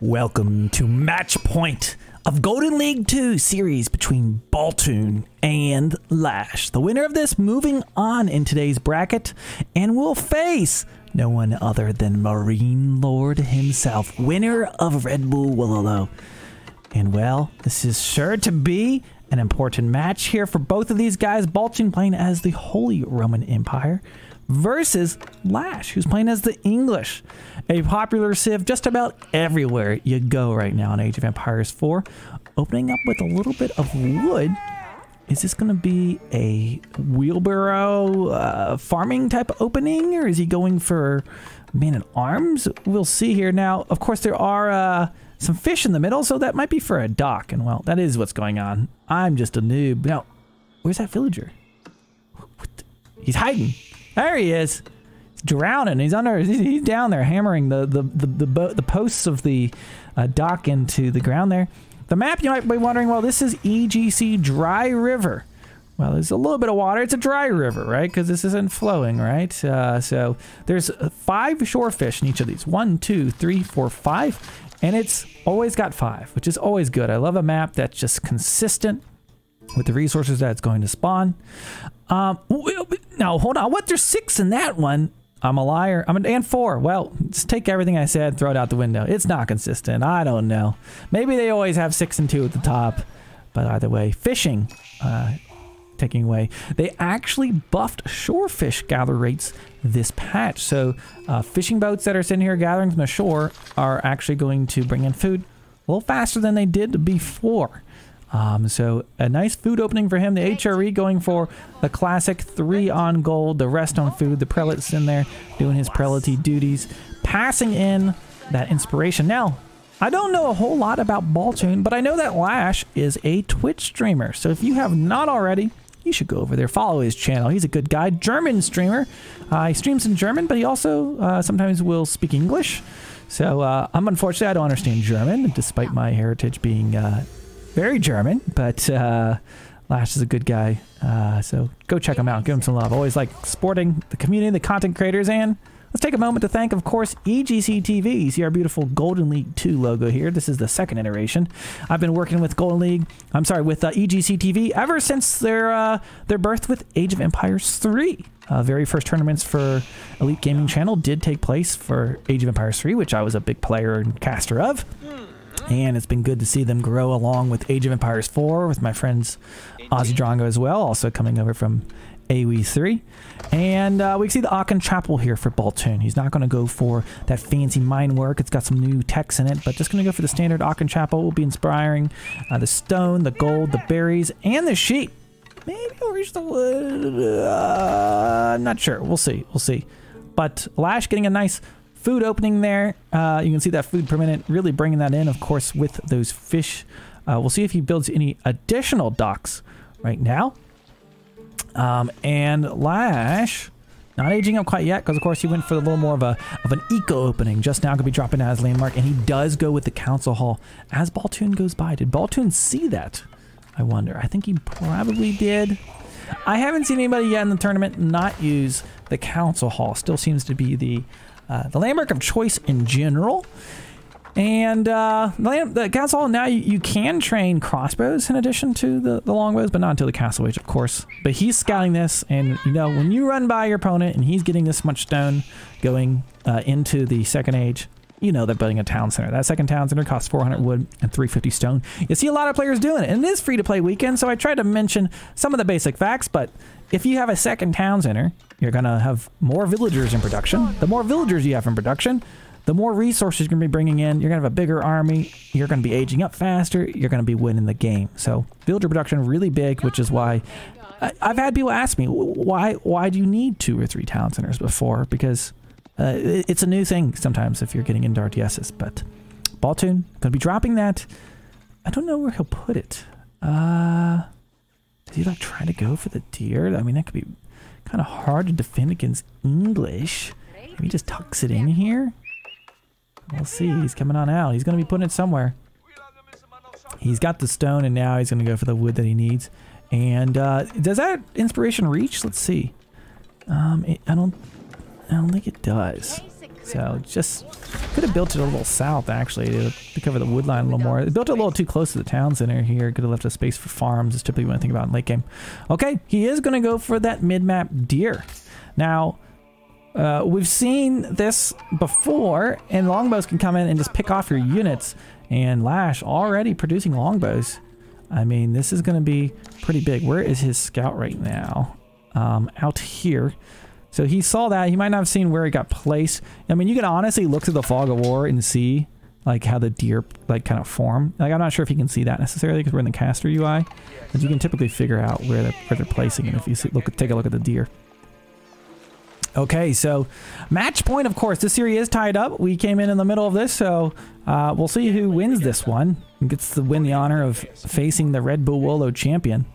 Welcome to Match Point of Golden League 2 series between Baltune and LaSh. The winner of this moving on in today's bracket and will face no one other than Marine Lord himself, winner of Red Bull Wololo. And well, this is sure to be an important match here for both of these guys. Baltune playing as the Holy Roman Empire versus LaSh, who's playing as the English. A popular civ just about everywhere you go right now in Age of Empires 4. Opening up with a little bit of wood. Is this going to be a wheelbarrow farming type opening, or is he going for man-at-arms? We'll see here. Now, of course, there are some fish in the middle, so that might be for a dock. And well, that is what's going on. I'm just a noob. Now, where's that villager? He's hiding. There he is. He's drowning. He's under. He's down there hammering the posts of the dock into the ground there. The map, you might be wondering, well, this is EGC Dry River. Well, there's a little bit of water. It's a dry river, right? Because this isn't flowing, right? So there's 5 shore fish in each of these. 1, 2, 3, 4, 5. And it's always got 5, which is always good. I love a map that's just consistent with the resources that it's going to spawn. Now, hold on. What? There's 6 in that one. I'm a liar. And 4. Well, just take everything I said, throw it out the window. It's not consistent. I don't know. Maybe they always have 6 and 2 at the top. But either way, fishing, taking away. They actually buffed shorefish gather rates this patch. So fishing boats that are sitting here gathering from the shore are actually going to bring in food a little faster than they did before. So a nice food opening for him. The HRE going for the classic 3 on gold, the rest on food. The prelate's in there doing his prelate duties, passing in that inspiration. Now, I don't know a whole lot about Baltune, but I know that LaSh is a Twitch streamer. So if you have not already, you should go over there, follow his channel. He's a good guy, German streamer. He streams in German, but he also sometimes will speak English. So unfortunately, I don't understand German, despite my heritage being very German, but LaSh is a good guy, so go check him out, give him some love. Always like supporting the community, the content creators, and let's take a moment to thank, of course, EGC TV. You see our beautiful Golden League 2 logo here. This is the 2nd iteration. I've been working with EGC TV ever since their birth with Age of Empires 3. Very first tournaments for Elite Gaming Channel did take place for Age of Empires 3, which I was a big player and caster of. And it's been good to see them grow along with Age of Empires 4 with my friends Ozzy Drongo as well, also coming over from AoE4. And we see the Aachen Chapel here for Baltune. He's not going to go for that fancy mine work. It's got some new techs in it, but just going to go for the standard Aachen Chapel. Will be inspiring the stone, the gold, the berries, and the sheep. Maybe we'll reach the wood. Not sure. We'll see. We'll see. But LaSh getting a nice food opening there. You can see that food per minute really bringing that in, of course, with those fish. We'll see if he builds any additional docks right now. And LaSh not aging up quite yet because, of course, he went for a little more of an eco opening. Just now going to be dropping out his landmark, and he does go with the council hall as Baltune goes by. Did Baltune see that? I wonder. I think he probably did. I haven't seen anybody yet in the tournament not use the council hall. Still seems to be the landmark of choice in general. And the castle hall, now you can train crossbows in addition to the longbows, but not until the castle age, of course. But he's scouting this, and you know, when you run by your opponent and he's getting this much stone going into the 2nd age, you know they're building a town center. That 2nd town center costs 400 wood and 350 stone. You see a lot of players doing it, and it is free to play weekend, so I tried to mention some of the basic facts. But if you have a 2nd town center, you're gonna have more villagers in production. The more villagers you have in production, the more resources you're gonna be bringing in. You're gonna have a bigger army. You're gonna be aging up faster. You're gonna be winning the game. So villager production really big, which is why I've had people ask me, why do you need 2 or 3 town centers before? Because it's a new thing sometimes if you're getting into RTSs. But Baltune gonna be dropping that. I don't know where he'll put it. Does he like try to go for the deer? I mean, that could be kind of hard to defend against English. Maybe he just tucks it in here. We'll see. He's coming on out. He's going to be putting it somewhere. He's got the stone, and now he's going to go for the wood that he needs. And does that inspiration reach? Let's see. I don't think it does. So just Could have built it a little south, actually, to cover the wood line a little more. It built it a little too close to the town center here. Could have left a space for farms, is typically what I think about in late game. Okay, he is going to go for that mid-map deer. Now, we've seen this before, and longbows can come in and just pick off your units. And LaSh already producing longbows. I mean, this is going to be pretty big. Where is his scout right now? Out here. So he saw that. He might not have seen where it got placed. I mean, you can honestly look through the fog of war and see like how the deer like kind of form. Like, I'm not sure if you can see that necessarily because we're in the caster UI, but you can typically figure out where they're placing it if you see, take a look at the deer. Okay, so match point, of course. This series is tied up. We came in the middle of this, so we'll see who wins this one and gets to win the honor of facing the Red Bull Wolo champion.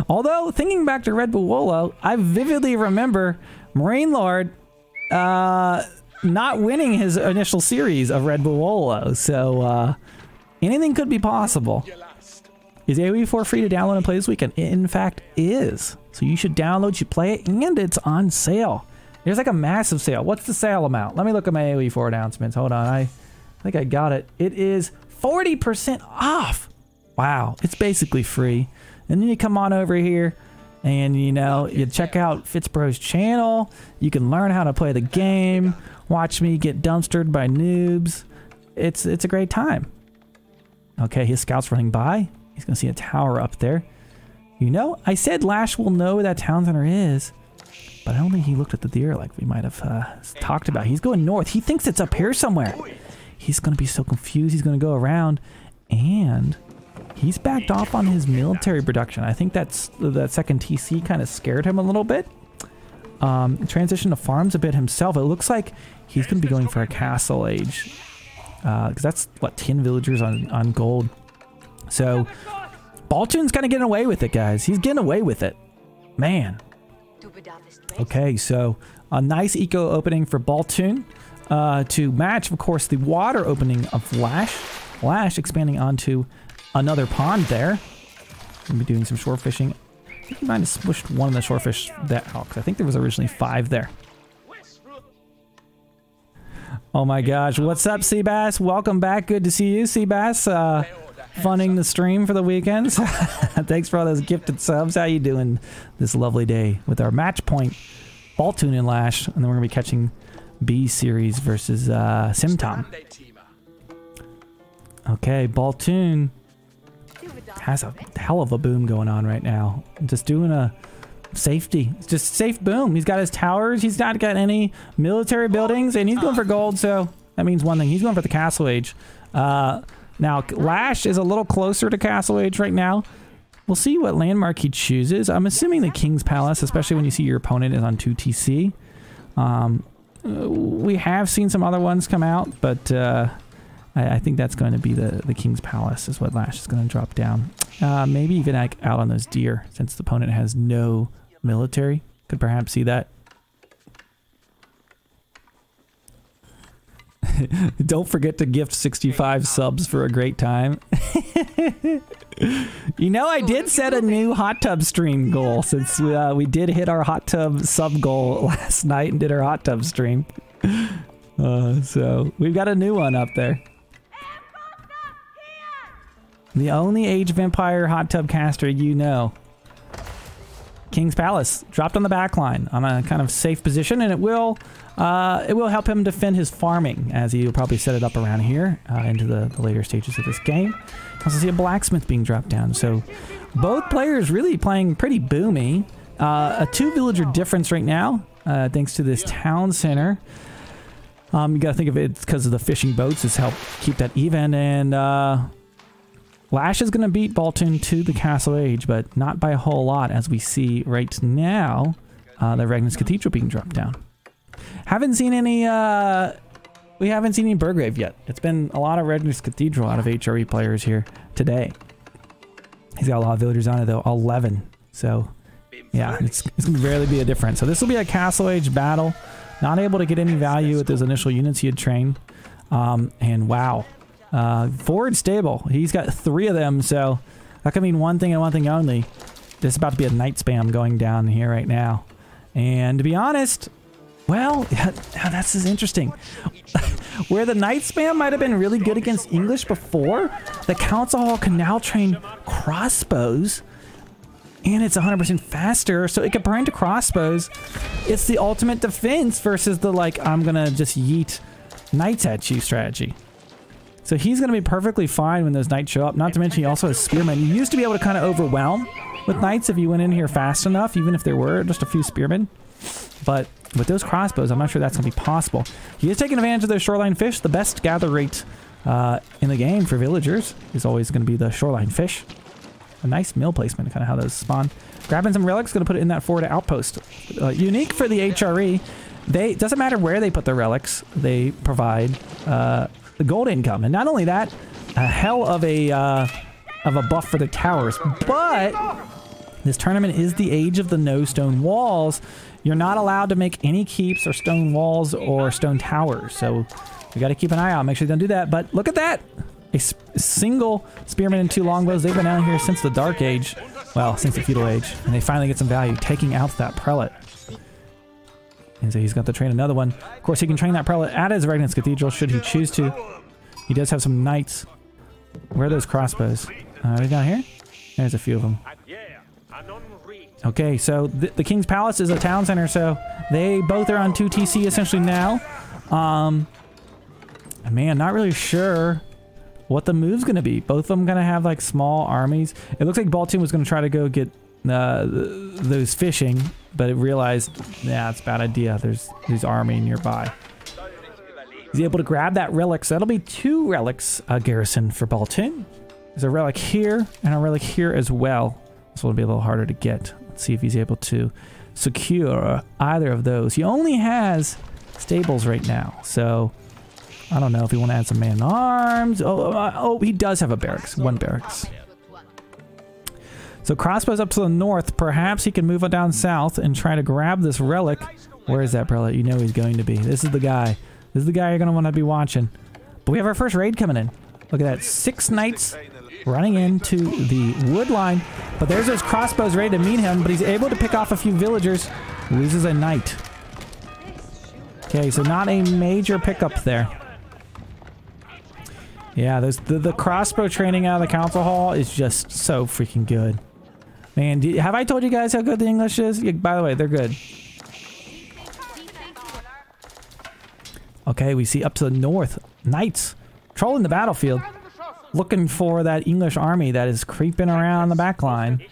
Although, thinking back to Red Bull Wolo, I vividly remember Marine Lord not winning his initial series of Red Bull Wolo, so anything could be possible. Is AoE4 free to download and play this weekend? It in fact is. So you should download, you should play it, and it's on sale. There's like a massive sale. What's the sale amount? Let me look at my AoE4 announcements. Hold on, I think I got it. It is 40% off. Wow, it's basically free. And then you come on over here and, you know, you check out FitzBro's channel. You can learn how to play the game. Watch me get dumpstered by noobs. It's a great time. Okay, his scout's running by. He's going to see a tower up there. You know, I said LaSh will know where that town center is, but I don't think he looked at the deer like we might have talked about. He's going north. He thinks it's up here somewhere. He's going to be so confused. He's going to go around, and he's backed off on his military production. I think that second TC kind of scared him a little bit. Transition to farms a bit himself. It looks like he's going to be going for a castle age, because that's what 10 villagers on gold. So Baltune's kind of getting away with it, guys. He's getting away with it, man. Okay, so a nice eco opening for Baltune to match, of course, the water opening of LaSh. LaSh expanding onto another pond there. Gonna be doing some shore fishing. I think he might have smushed one of the shore fish that out, because I think there was originally 5 there. Oh my gosh, what's up, Seabass? Welcome back. Good to see you, Seabass. Funding the stream for the weekends. Thanks for all those gifted subs. How you doing this lovely day with our match point, Baltune and LaSh, and then we're gonna be catching B series versus Simtom. Okay, Baltune has a hell of a boom going on right now. Just doing a safety, just safe boom. He's got his towers. He's not got any military buildings, and he's going for gold. So that means one thing: he's going for the castle age. Now, LaSh is a little closer to Castle Age right now. We'll see what landmark he chooses. I'm assuming the King's Palace, especially when you see your opponent is on 2 TC. We have seen some other ones come out, but I think that's going to be the King's Palace is what LaSh is going to drop down. Maybe even like out on those deer, since the opponent has no military. Could perhaps see that. Don't forget to gift 65 subs for a great time. You know, I did set a new hot tub stream goal, since we did hit our hot tub sub goal last night and did our hot tub stream. So we've got a new one up there. The only Age of Empire hot tub caster you know. King's Palace dropped on the back line on a kind of safe position, and it will help him defend his farming, as he'll probably set it up around here into the later stages of this game. Also see a blacksmith being dropped down, so both players really playing pretty boomy. A 2 villager difference right now, thanks to this town center. You gotta think of it because of the fishing boats has helped keep that even, and LaSh is going to beat Baltune to the Castle Age, but not by a whole lot, as we see right now the Regnus Cathedral being dropped down. Haven't seen any, we haven't seen any Burgrave yet. It's been a lot of Regnus Cathedral out of HRE players here today. He's got a lot of villagers on it though, 11. So yeah, it's going to barely be a difference. So this will be a Castle Age battle. Not able to get any value with those initial units he had trained. And wow. Forward stable. He's got 3 of them, so that could mean one thing and one thing only. There's about to be a night spam going down here right now. And to be honest, Well, that's just interesting. Where the Knight spam might have been really good against English before, the Council Hall can now train crossbows, and it's 100% faster, so it can burn to crossbows. It's the ultimate defense versus the, like, I'm gonna just yeet Knights at you strategy. So he's gonna be perfectly fine when those Knights show up. Not to mention he also has Spearmen. You used to be able to kind of overwhelm with Knights if you went in here fast enough, even if there were just a few Spearmen. But with those crossbows, I'm not sure that's going to be possible. He is taking advantage of those shoreline fish. The best gather rate in the game for villagers is always going to be the shoreline fish. A nice mill placement, kind of how those spawn. Grabbing some relics, going to put it in that forward outpost. Unique for the HRE, it doesn't matter where they put the relics, they provide the gold income. And not only that, a hell of a buff for the towers. But this tournament is the age of the no stone walls. You're not allowed to make any keeps or stone walls or stone towers. So we got to keep an eye out. Make sure you don't do that. But look at that. A single spearman and 2 longbows. They've been out here since the Dark Age. Well, since the Feudal Age. And they finally get some value taking out that prelate. And so he's got to train another one. Of course, he can train that prelate at his Regnance Cathedral should he choose to. He does have some knights. Where are those crossbows? Are they down here? There's a few of them. Okay, so the King's Palace is a town center, so they both are on 2 TC essentially now. Man, not really sure what the move's going to be. Both of them going to have like small armies. It looks like Baltune was going to try to go get those fishing, but it realized, yeah, it's a bad idea. There's army nearby. He's able to grab that relic, so that'll be 2 relics garrison for Baltune. There's a relic here and a relic here as well. This will be a little harder to get. Let's see if he's able to secure either of those. He only has stables right now, so I don't know if he want to add some man-at-arms. Oh, he does have a barracks. 1 barracks. So crossbows up to the north. Perhaps he can move on down south and try to grab this relic. Where is that relic? You know he's going to be. This is the guy. This is the guy you're going to want to be watching. But we have our first raid coming in. Look at that. 6 knights running into the wood line. But there's those crossbows ready to meet him. But he's able to pick off a few villagers. Loses a knight. Okay, so not a major pickup there. Yeah, the crossbow training out of the council hall is just so freaking good. Man, have I told you guys how good the English is? Yeah, by the way, they're good. Okay, we see up to the north, knights trolling the battlefield, looking for that English army that is creeping around the back line.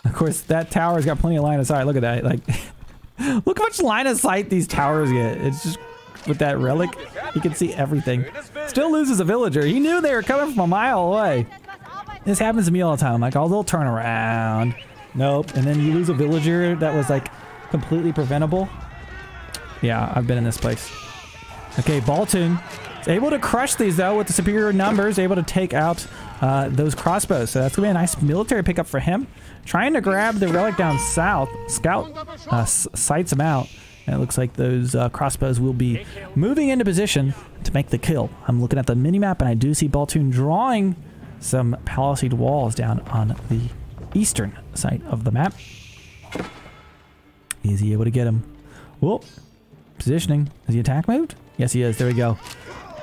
Of course, that tower's got plenty of line of sight. Look at that. Like, look how much line of sight these towers get. It's just, with that relic, you can see everything. Still loses a villager. He knew they were coming from a mile away. This happens to me all the time. Like, I'll turn around. Nope. And then you lose a villager that was, like, completely preventable. Yeah, I've been in this place. Okay, Baltune is able to crush these, though, with the superior numbers, able to take out those crossbows. So that's going to be a nice military pickup for him. Trying to grab the relic down south. Scout sights him out. And it looks like those crossbows will be moving into position to make the kill. I'm looking at the minimap, and I do see Baltune drawing some palisade walls down on the eastern side of the map. Is he able to get him? Whoa. Positioning. Is he attack moved? Yes, he is. There we go.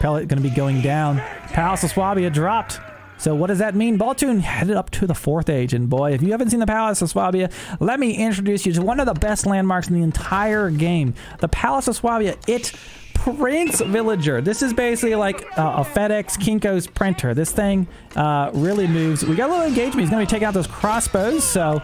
Pellet going to be going down. Palace of Swabia dropped. So what does that mean? Baltune headed up to the 4th age. And boy, if you haven't seen the Palace of Swabia, let me introduce you to one of the best landmarks in the entire game. The Palace of Swabia. It prints villager. This is basically like a FedEx Kinko's printer. This thing really moves. We got a little engagement. He's going to be taking out those crossbows. So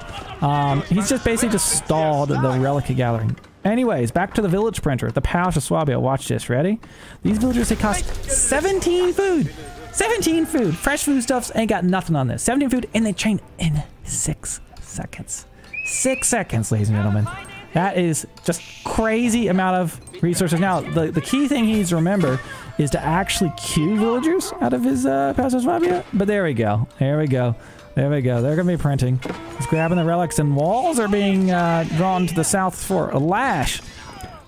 he's just basically just stalled the relic gathering. Anyways, back to the village printer. The Palace of Swabia. Watch this. Ready? These villagers, they cost 17 food. 17 food. Fresh foodstuffs ain't got nothing on this. 17 food, and they train in 6 seconds. 6 seconds, ladies and gentlemen. That is just crazy amount of resources. Now, the key thing he needs to remember is to actually queue villagers out of his Palace of Swabia. But there we go. There we go. There we go. They're going to be printing. He's grabbing the relics, and walls are being drawn to the south for a LaSh.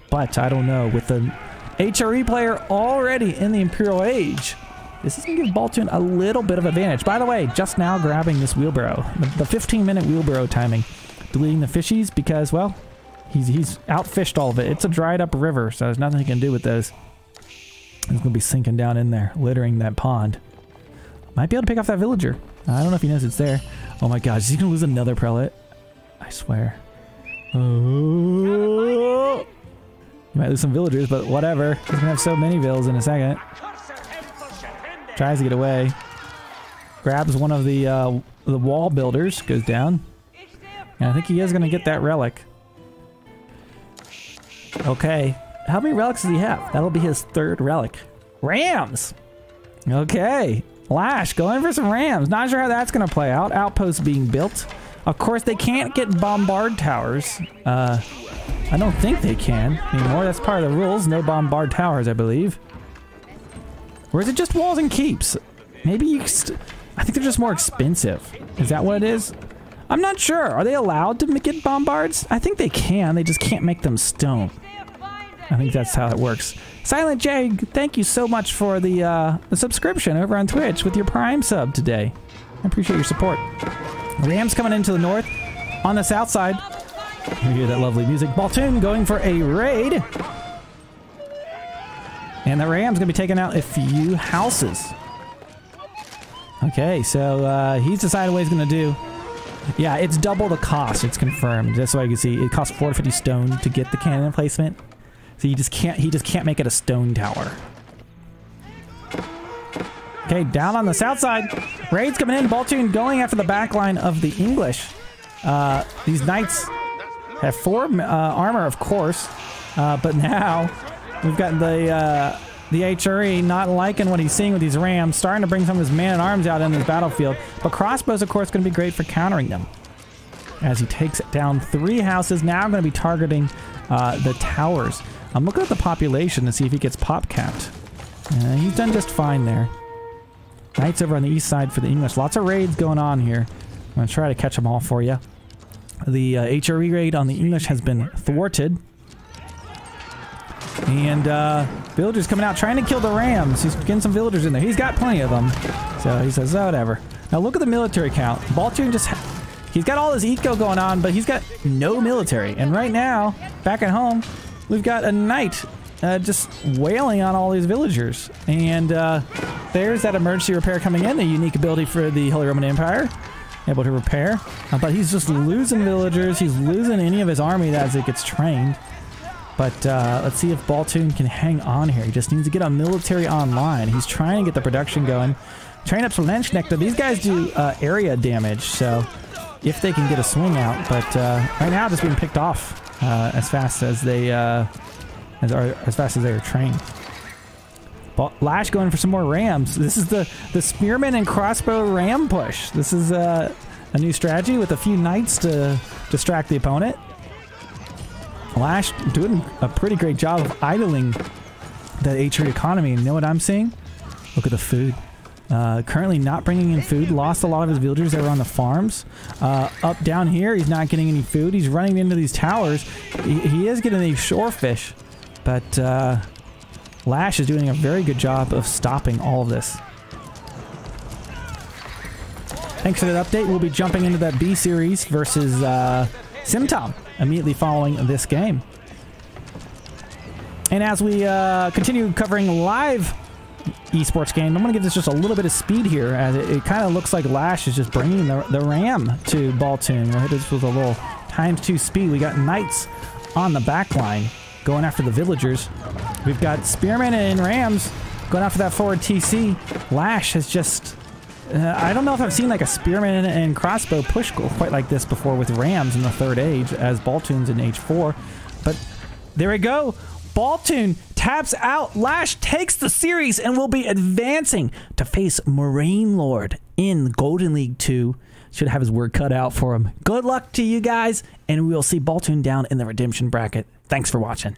But I don't know. With the HRE player already in the Imperial Age, this is going to give Baltune a little bit of advantage. By the way, just now grabbing this wheelbarrow. The 15-minute wheelbarrow timing. Deleting the fishies because, well, He's outfished all of it. It's a dried up river, so there's nothing he can do with those. He's gonna be sinking down in there, littering that pond. Might be able to pick off that villager. I don't know if he knows it's there. Oh my god, is he gonna lose another prelate? I swear. Oh. He might lose some villagers, but whatever. He's gonna have so many vills in a second. Tries to get away. Grabs one of the wall builders, goes down. And I think he is gonna get that relic. Okay. How many relics does he have? That'll be his third relic. Rams! Okay. LaSh going for some rams. Not sure how that's gonna play out. Outposts being built. Of course, they can't get bombard towers. I don't think they can anymore. That's part of the rules. No bombard towers, I believe. Or is it just walls and keeps? Maybe you... I think they're just more expensive. Is that what it is? I'm not sure. Are they allowed to get bombards? I think they can. They just can't make them stone. I think that's how it works. Silent J, thank you so much for the subscription over on Twitch with your Prime sub today. I appreciate your support. Rams coming into the north. On the south side, you hear that lovely music. Baltune going for a raid. And the Ram's going to be taking out a few houses. Okay, so he's decided what he's going to do. Yeah, it's double the cost. It's confirmed. That's why you can see it costs 450 stone to get the cannon placement. So he just can't make it a stone tower. Okay, down on the south side. Raids coming in. Baltune going after the back line of the English. These knights have 4 armor, of course. But now we've got the HRE not liking what he's seeing with these rams, starting to bring some of his man-at-arms out in this battlefield. But crossbows, of course, going to be great for countering them. As he takes down 3 houses, now going to be targeting the towers. I'm looking at the population to see if he gets pop capped. He's done just fine there. Knights over on the east side for the English. Lots of raids going on here. I'm going to try to catch them all for you. The HRE raid on the English has been thwarted. And villagers coming out trying to kill the rams. He's getting some villagers in there. He's got plenty of them. So he says, oh, whatever. Now look at the military count. Baltune just... He's got all his eco going on, but he's got no military. And right now, back at home, we've got a knight just wailing on all these villagers. And there's that emergency repair coming in, a unique ability for the Holy Roman Empire. Able to repair. But he's just losing villagers. He's losing any of his army as it gets trained. But let's see if Baltune can hang on here. He just needs to get a military online. He's trying to get the production going. Train up some Lenschnechter. These guys do area damage, so if they can get a swing out. But right now, just being picked off as fast as they are trained. LaSh going for some more rams. This is the spearman and crossbow ram push. This is a new strategy with a few knights to distract the opponent. LaSh doing a pretty great job of idling that HRE economy. You know what I'm seeing? Look at the food. Currently not bringing in food. Lost a lot of his villagers that were on the farms. Up down here, he's not getting any food. He's running into these towers. He is getting these shorefish, but LaSh is doing a very good job of stopping all of this. Thanks for that update. We'll be jumping into that B series versus Simtom immediately following this game. And as we continue covering live esports game, I'm going to give this just a little bit of speed here, as it kind of looks like LaSh is just bringing the ram to Baltune. We'll hit this with a little ×2 speed. We got knights on the back line going after the villagers. We've got spearmen and rams going after that forward TC. LaSh has just... I don't know if I've seen like a spearman and crossbow push quite like this before with rams in the 3rd age, as Baltune's in age 4. But there we go. Baltune taps out. LaSh takes the series and will be advancing to face Moraine Lord in Golden League 2. Should have his word cut out for him. Good luck to you guys, and we will see Baltune down in the redemption bracket. Thanks for watching.